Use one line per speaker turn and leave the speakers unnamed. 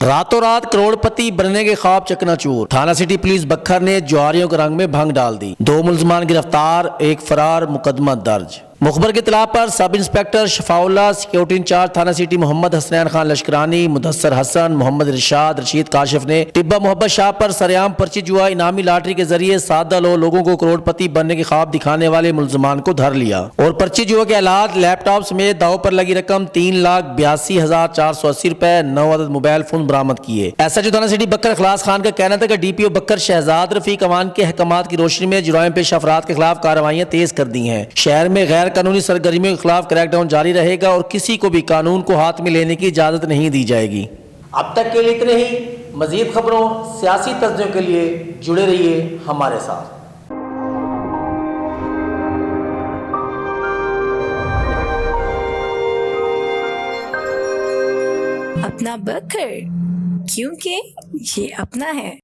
रातों रात करोड़पति बनने के ख्वाब चकनाचूर। थाना सिटी पुलिस बखर ने जुआरियों के रंग में भंग डाल दी। 2 मुलजमान गिरफ्तार, 1 फरार, मुकदमा दर्ज। मुखबर की इत्तला पर सब इंस्पेक्टर शफाउल्लाह, सिक्योरिटी इंचार्ज थाना सिटी मोहम्मद हसनैन खान लश्करानी, मुदस्सर हसन, मोहम्मद इरशाद, रशीद काशिफ ने टिब्बा मोहब्बत शाह पर सरेआम पर्ची जुआ इनामी लॉटरी के जरिए सादा लोगों को करोड़पति बनने के ख्वाब दिखाने वाले मुलजमान को धर लिया और पर्ची जुआ के आलात, लैपटॉप समेत दाव पर लगी रकम 3,82,480 रुपए, 9 अदद मोबाइल फोन बरामद किए। एसएचओ थाना सिटी बकर इखलास खान का कहना था कि डीपीओ बकर शहजाद रफीक अवान के अहकामात की रोशनी में जुराइम पेश अफराद के खिलाफ कार्रवाइयां तेज कर दी हैं। शहर में गैर कानूनी सरगर्मियों के खिलाफ क्रैकडाउन जारी रहेगा और किसी को भी कानून को हाथ में लेने की इजाजत नहीं दी जाएगी। अब तक के लिए इतने ही। मजीद खबरों, सियासी तज्जियों के लिए जुड़े रहिए हमारे साथ।
अपना बकर, क्योंकि ये अपना है।